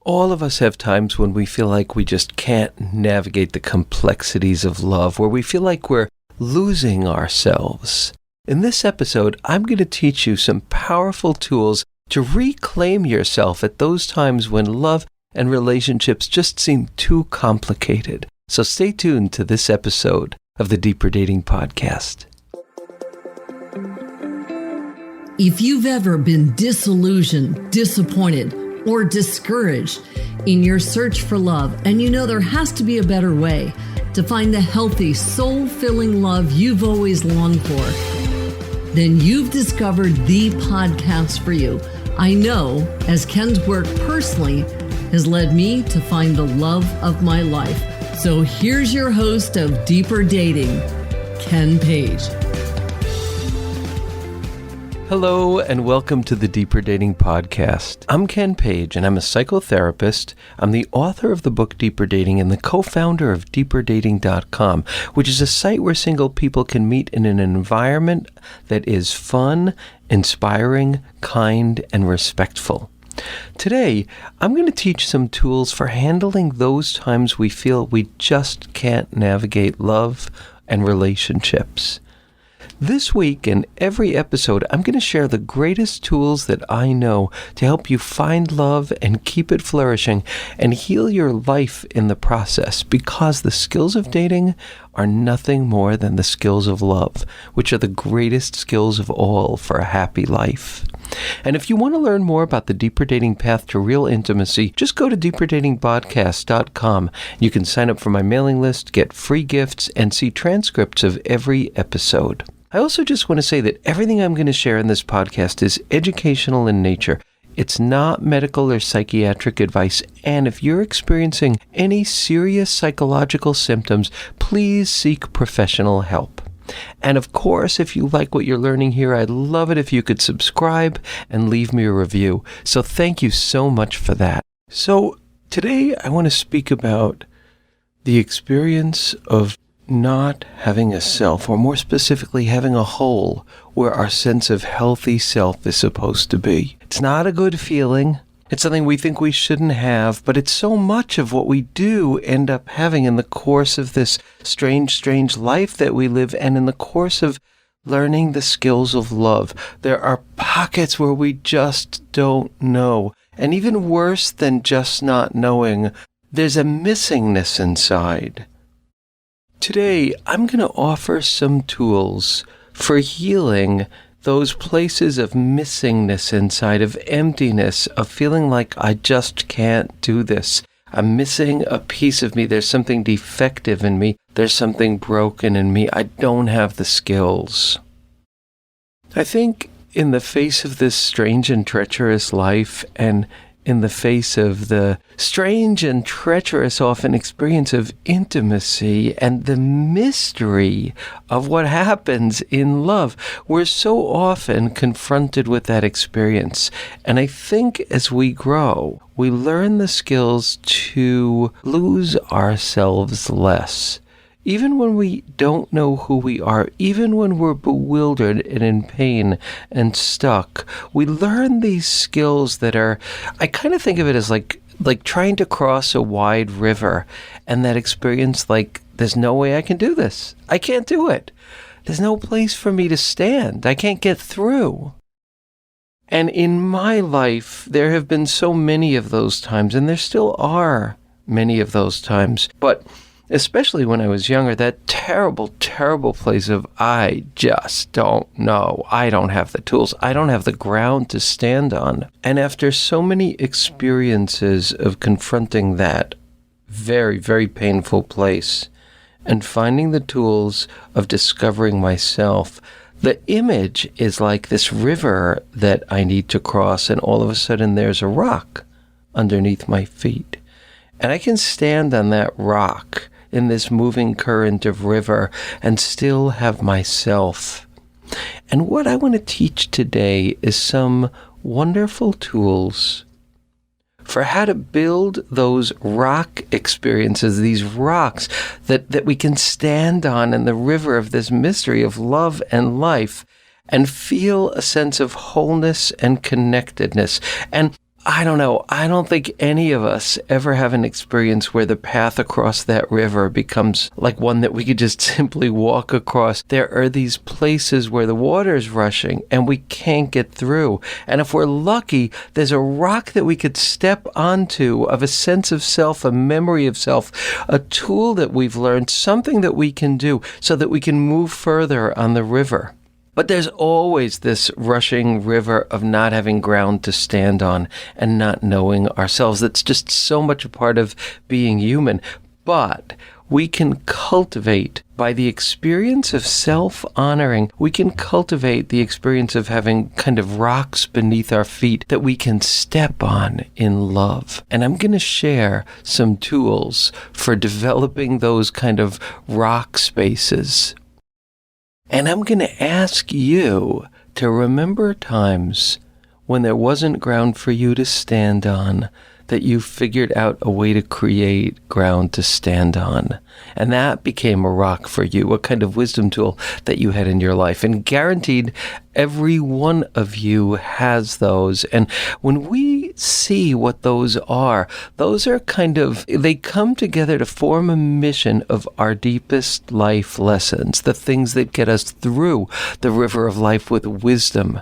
All of us have times when we feel like we just can't navigate the complexities of love, where we feel like we're losing ourselves. In this episode, I'm going to teach you some powerful tools to reclaim yourself at those times when love and relationships just seem too complicated. So stay tuned to this episode of the Deeper Dating Podcast. If you've ever been disillusioned, disappointed, or discouraged in your search for love, and you know there has to be a better way to find the healthy, soul-filling love you've always longed for, then you've discovered the podcast for you. I know, as Ken's work personally has led me to find the love of my life. So here's your host of Deeper Dating, Ken Page. Hello and welcome to the Deeper Dating Podcast. I'm Ken Page and I'm a psychotherapist. I'm the author of the book Deeper Dating and the co-founder of deeperdating.com, which is a site where single people can meet in an environment that is fun, inspiring, kind, and respectful. Today, I'm going to teach some tools for handling those times we feel we just can't navigate love and relationships. This week and every episode, I'm going to share the greatest tools that I know to help you find love and keep it flourishing and heal your life in the process, because the skills of dating are nothing more than the skills of love, which are the greatest skills of all for a happy life. And if you want to learn more about the Deeper Dating path to real intimacy, just go to deeperdatingpodcast.com. You can sign up for my mailing list, get free gifts, and see transcripts of every episode. I also just want to say that everything I'm going to share in this podcast is educational in nature. It's not medical or psychiatric advice, and if you're experiencing any serious psychological symptoms, please seek professional help. And of course, if you like what you're learning here, I'd love it if you could subscribe and leave me a review. So thank you so much for that. So today I want to speak about the experience of not having a self, or more specifically, having a hole where our sense of healthy self is supposed to be. It's not a good feeling. It's something we think we shouldn't have, but it's so much of what we do end up having in the course of this strange life that we live, and in the course of learning the skills of love. There are pockets where we just don't know. And even worse than just not knowing, there's a missingness inside. Today, I'm going to offer some tools for healing those places of missingness inside, of emptiness, of feeling like I just can't do this. I'm missing a piece of me. There's something defective in me. There's something broken in me. I don't have the skills. I think in the face of this strange and treacherous life, and in the face of the strange and treacherous often experience of intimacy and the mystery of what happens in love, we're so often confronted with that experience. And I think as we grow, we learn the skills to lose ourselves less. Even when we don't know who we are, even when we're bewildered and in pain and stuck, we learn these skills that are, I kind of think of it as like trying to cross a wide river, and that experience like, there's no way I can do this. I can't do it. There's no place for me to stand. I can't get through. And in my life, there have been so many of those times, and there still are many of those times. But especially when I was younger, that terrible, terrible place of, I just don't know. I don't have the tools. I don't have the ground to stand on. And after so many experiences of confronting that very, very painful place and finding the tools of discovering myself, the image is like this river that I need to cross, and all of a sudden there's a rock underneath my feet. And I can stand on that rock in this moving current of river and still have myself. And what I want to teach today is some wonderful tools for how to build those rock experiences, these rocks that we can stand on in the river of this mystery of love and life, and feel a sense of wholeness and connectedness. And I don't know. I don't think any of us ever have an experience where the path across that river becomes like one that we could just simply walk across. There are these places where the water is rushing and we can't get through. And if we're lucky, there's a rock that we could step onto of a sense of self, a memory of self, a tool that we've learned, something that we can do so that we can move further on the river. But there's always this rushing river of not having ground to stand on and not knowing ourselves. That's just so much a part of being human. But we can cultivate, by the experience of self-honoring, we can cultivate the experience of having kind of rocks beneath our feet that we can step on in love. And I'm going to share some tools for developing those kind of rock spaces. And I'm going to ask you to remember times when there wasn't ground for you to stand on, that you figured out a way to create ground to stand on. And that became a rock for you, a kind of wisdom tool that you had in your life. And guaranteed, every one of you has those. And when we see what those are kind of, they come together to form a mission of our deepest life lessons, the things that get us through the river of life with wisdom.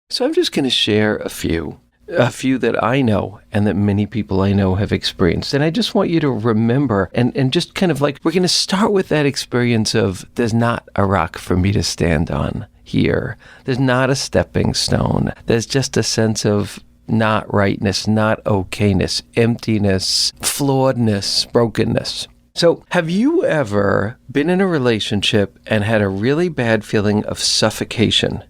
So I'm just going to share a few that I know and that many people I know have experienced. And I just want you to remember and just kind of like, we're going to start with that experience of there's not a rock for me to stand on here. There's not a stepping stone. There's just a sense of not rightness, not okayness, emptiness, flawedness, brokenness. So have you ever been in a relationship and had a really bad feeling of suffocation?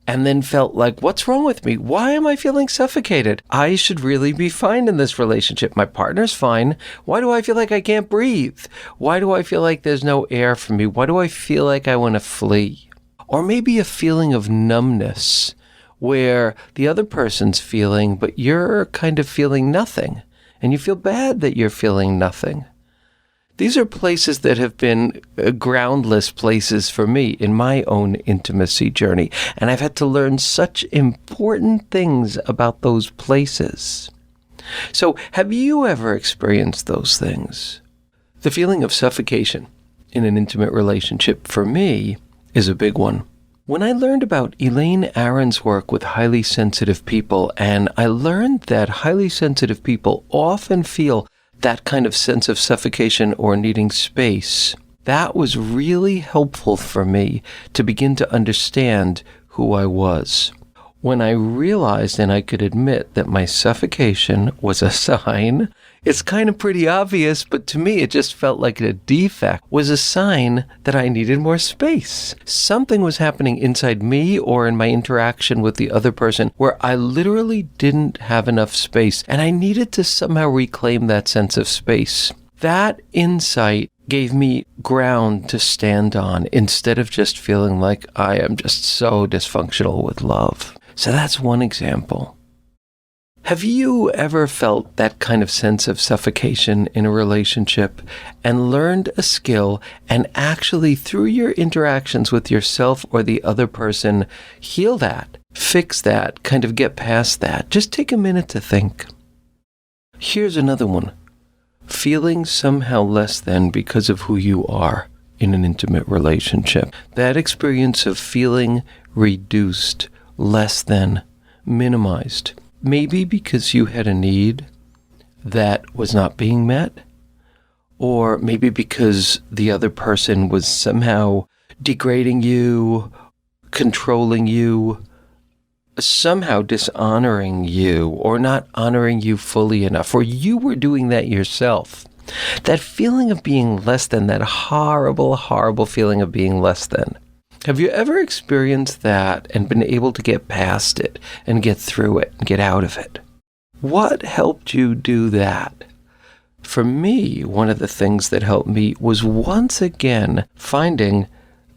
And then felt like, what's wrong with me? Why am I feeling suffocated? I should really be fine in this relationship. My partner's fine. Why do I feel like I can't breathe? Why do I feel like there's no air for me? Why do I feel like I want to flee? Or maybe a feeling of numbness where the other person's feeling, but you're kind of feeling nothing. And you feel bad that you're feeling nothing. These are places that have been groundless places for me in my own intimacy journey. And I've had to learn such important things about those places. So have you ever experienced those things? The feeling of suffocation in an intimate relationship, for me, is a big one. When I learned about Elaine Aron's work with highly sensitive people, and I learned that highly sensitive people often feel that kind of sense of suffocation or needing space, that was really helpful for me to begin to understand who I was. When I realized and I could admit that my suffocation was a sign, it's kind of pretty obvious, but to me it just felt like a defect, was a sign that I needed more space. Something was happening inside me or in my interaction with the other person where I literally didn't have enough space, and I needed to somehow reclaim that sense of space. That insight gave me ground to stand on instead of just feeling like I am just so dysfunctional with love. So that's one example. Have you ever felt that kind of sense of suffocation in a relationship and learned a skill and actually through your interactions with yourself or the other person, heal that, fix that, kind of get past that? Just take a minute to think. Here's another one. Feeling somehow less than because of who you are in an intimate relationship. That experience of feeling reduced, less than, minimized. Maybe because you had a need that was not being met, or maybe because the other person was somehow degrading you, controlling you, somehow dishonoring you, or not honoring you fully enough, or you were doing that yourself. That feeling of being less than, that horrible, horrible feeling of being less than. Have you ever experienced that and been able to get past it and get through it and get out of it? What helped you do that? For me, one of the things that helped me was once again finding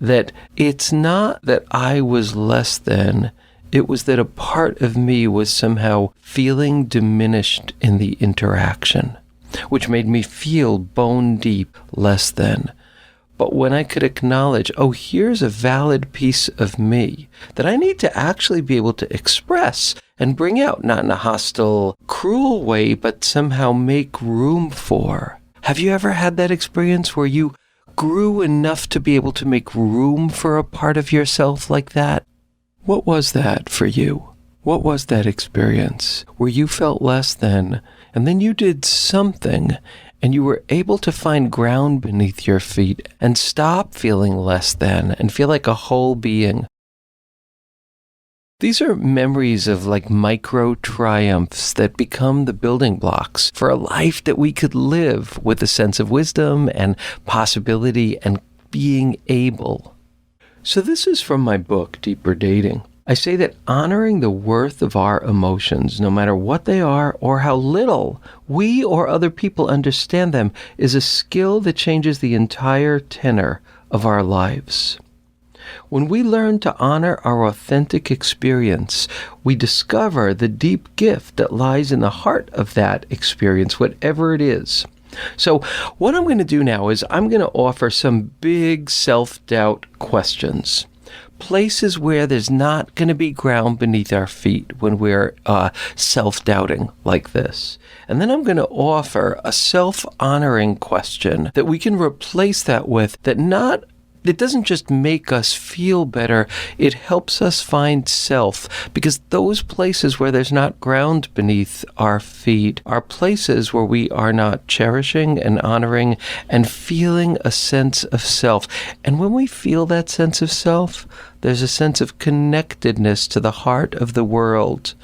that it's not that I was less than, it was that a part of me was somehow feeling diminished in the interaction, which made me feel bone deep less than. But when I could acknowledge, oh, here's a valid piece of me that I need to actually be able to express and bring out, not in a hostile, cruel way, but somehow make room for. Have you ever had that experience where you grew enough to be able to make room for a part of yourself like that? What was that for you? What was that experience where you felt less than, and then you did something and you were able to find ground beneath your feet and stop feeling less than and feel like a whole being? These are memories of like micro triumphs that become the building blocks for a life that we could live with a sense of wisdom and possibility and being able. So this is from my book, Deeper Dating. I say that honoring the worth of our emotions, no matter what they are or how little we or other people understand them, is a skill that changes the entire tenor of our lives. When we learn to honor our authentic experience, we discover the deep gift that lies in the heart of that experience, whatever it is. So what I'm going to do now is I'm going to offer some big self-doubt questions. Places where there's not going to be ground beneath our feet when we're self-doubting like this. And then I'm going to offer a self-honoring question that we can replace that with, it doesn't just make us feel better, it helps us find self, because those places where there's not ground beneath our feet are places where we are not cherishing and honoring and feeling a sense of self. And when we feel that sense of self, there's a sense of connectedness to the heart of the world.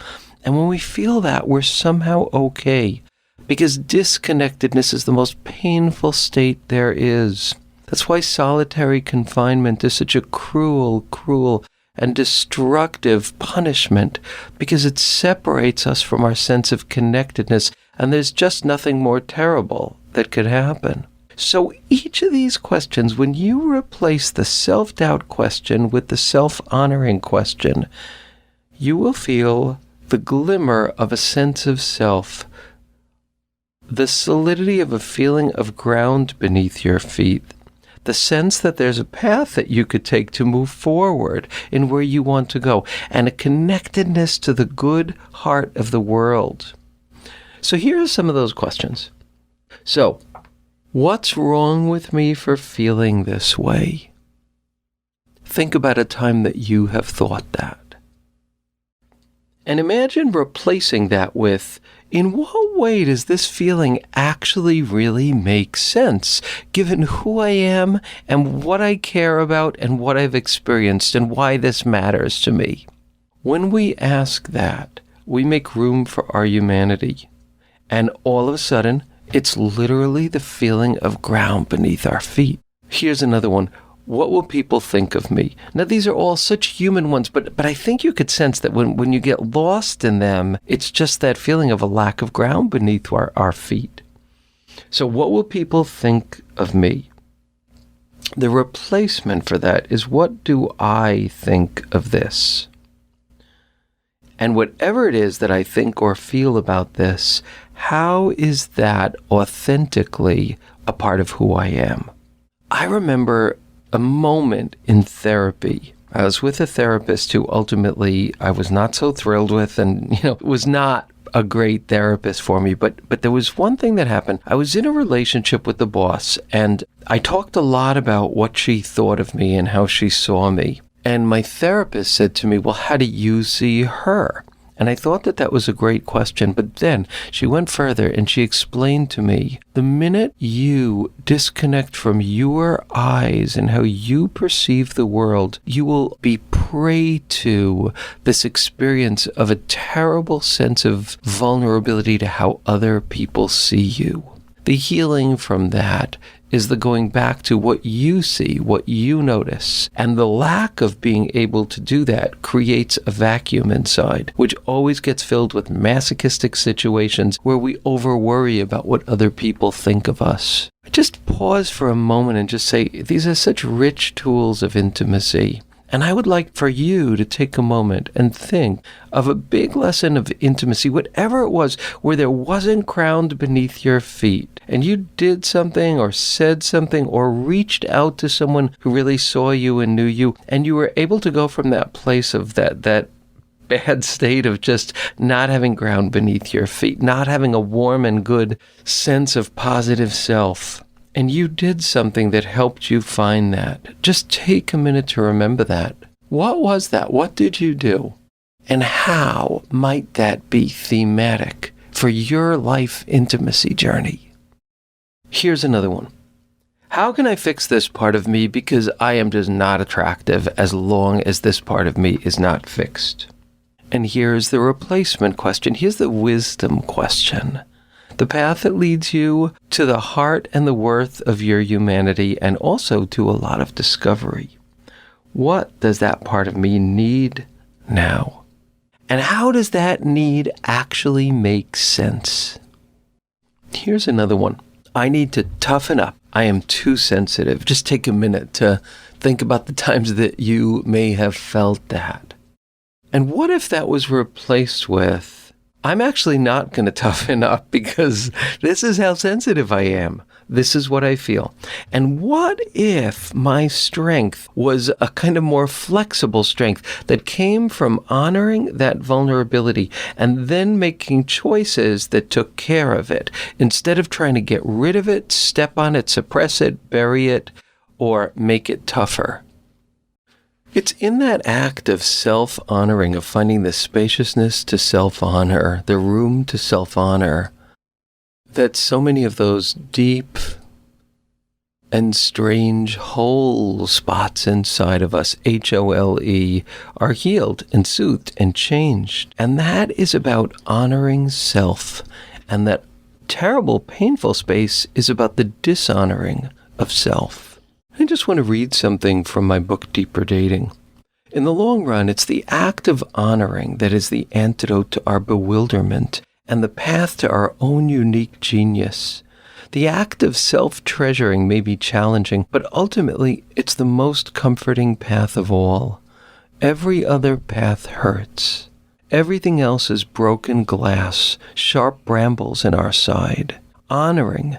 And when we feel that, we're somehow okay, because disconnectedness is the most painful state there is. That's why solitary confinement is such a cruel, and destructive punishment, because it separates us from our sense of connectedness, and there's just nothing more terrible that could happen. So each of these questions, when you replace the self-doubt question with the self-honoring question, you will feel the glimmer of a sense of self, the solidity of a feeling of ground beneath your feet, the sense that there's a path that you could take to move forward in where you want to go, and a connectedness to the good heart of the world. So here are some of those questions. So, what's wrong with me for feeling this way? Think about a time that you have thought that. And imagine replacing that with, in what way does this feeling actually really make sense, given who I am and what I care about and what I've experienced and why this matters to me? When we ask that, we make room for our humanity. And all of a sudden, it's literally the feeling of ground beneath our feet. Here's another one. What will people think of me? Now, these are all such human ones, but I think you could sense that when you get lost in them, it's just that feeling of a lack of ground beneath our feet. So what will people think of me? The replacement for that is, what do I think of this? And whatever it is that I think or feel about this, how is that authentically a part of who I am? I remember a moment in therapy. I was with a therapist who ultimately I was not so thrilled with, and was not a great therapist for me, but there was one thing that happened. I was in a relationship with the boss, and I talked a lot about what she thought of me and how she saw me. And my therapist said to me, well, how do you see her? And I thought that was a great question, but then she went further and she explained to me, the minute you disconnect from your eyes and how you perceive the world, you will be prey to this experience of a terrible sense of vulnerability to how other people see you. The healing from that is the going back to what you see, what you notice. And the lack of being able to do that creates a vacuum inside, which always gets filled with masochistic situations where we over-worry about what other people think of us. Just pause for a moment and just say, these are such rich tools of intimacy. And I would like for you to take a moment and think of a big lesson of intimacy, whatever it was, where there wasn't ground beneath your feet, and you did something or said something or reached out to someone who really saw you and knew you, and you were able to go from that place of that bad state of just not having ground beneath your feet, not having a warm and good sense of positive self. And you did something that helped you find that. Just take a minute to remember that. What was that? What did you do? And how might that be thematic for your life intimacy journey? Here's another one. How can I fix this part of me because I am just not attractive as long as this part of me is not fixed? And here's the replacement question. Here's the wisdom question. The path that leads you to the heart and the worth of your humanity, and also to a lot of discovery. What does that part of me need now? And how does that need actually make sense? Here's another one. I need to toughen up. I am too sensitive. Just take a minute to think about the times that you may have felt that. And what if that was replaced with, I'm actually not going to toughen up because this is how sensitive I am. This is what I feel. And what if my strength was a kind of more flexible strength that came from honoring that vulnerability and then making choices that took care of it, instead of trying to get rid of it, step on it, suppress it, bury it, or make it tougher? It's in that act of self-honoring, of finding the spaciousness to self-honor, the room to self-honor, that so many of those deep and strange hole spots inside of us, HOLE, are healed and soothed and changed. And that is about honoring self. And that terrible, painful space is about the dishonoring of self. I just want to read something from my book, Deeper Dating. In the long run, it's the act of honoring that is the antidote to our bewilderment and the path to our own unique genius. The act of self-treasuring may be challenging, but ultimately, it's the most comforting path of all. Every other path hurts. Everything else is broken glass, sharp brambles in our side. Honoring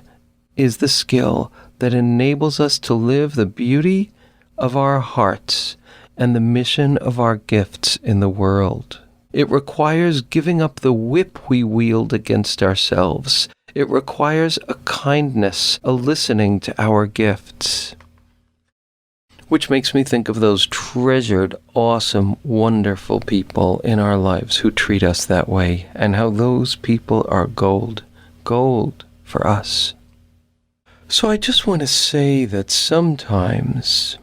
is the skill that enables us to live the beauty of our hearts and the mission of our gifts in the world. It requires giving up the whip we wield against ourselves. It requires a kindness, a listening to our gifts. Which makes me think of those treasured, awesome, wonderful people in our lives who treat us that way, and how those people are gold for us. So I just want to say that sometimes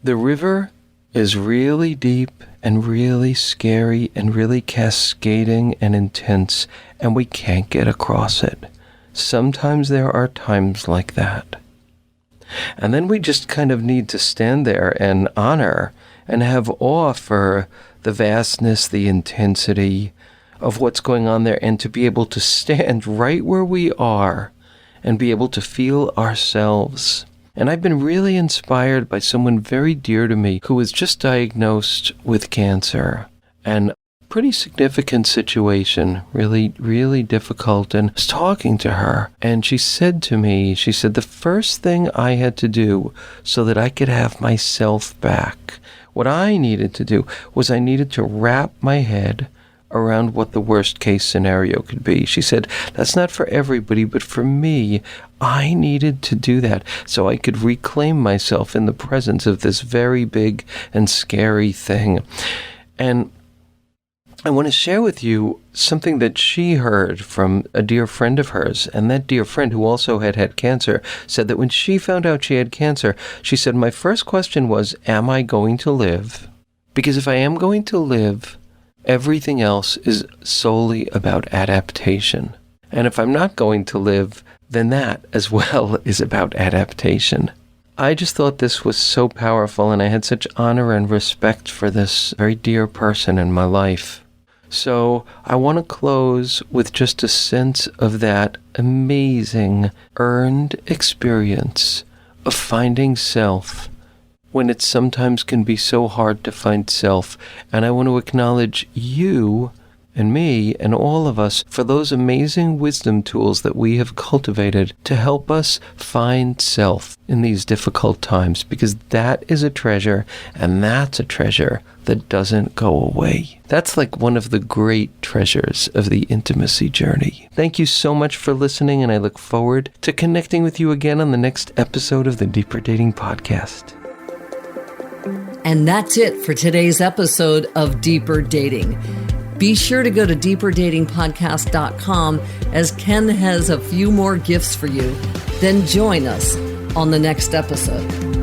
the river is really deep and really scary and really cascading and intense, and we can't get across it. Sometimes there are times like that. And then we just kind of need to stand there and honor and have awe for the vastness, the intensity of what's going on there, and to be able to stand right where we are and be able to feel ourselves. And I've been really inspired by someone very dear to me who was just diagnosed with cancer, and pretty significant situation, really, really difficult. And I was talking to her, and she said to me, the first thing I had to do so that I could have myself back, what I needed to do was I needed to wrap my head around what the worst case scenario could be. She said, that's not for everybody, but for me, I needed to do that so I could reclaim myself in the presence of this very big and scary thing. And I want to share with you something that she heard from a dear friend of hers. And that dear friend, who also had cancer, said that when she found out she had cancer, she said, my first question was, am I going to live? Because if I am going to live, everything else is solely about adaptation. And if I'm not going to live, then that as well is about adaptation. I just thought this was so powerful, and I had such honor and respect for this very dear person in my life. So I want to close with just a sense of that amazing earned experience of finding self when it sometimes can be so hard to find self. And I want to acknowledge you and me and all of us for those amazing wisdom tools that we have cultivated to help us find self in these difficult times, because that is a treasure, and that's a treasure that doesn't go away. That's like one of the great treasures of the intimacy journey. Thank you so much for listening, and I look forward to connecting with you again on the next episode of the Deeper Dating Podcast. And that's it for today's episode of Deeper Dating. Be sure to go to deeperdatingpodcast.com, as Ken has a few more gifts for you. Then join us on the next episode.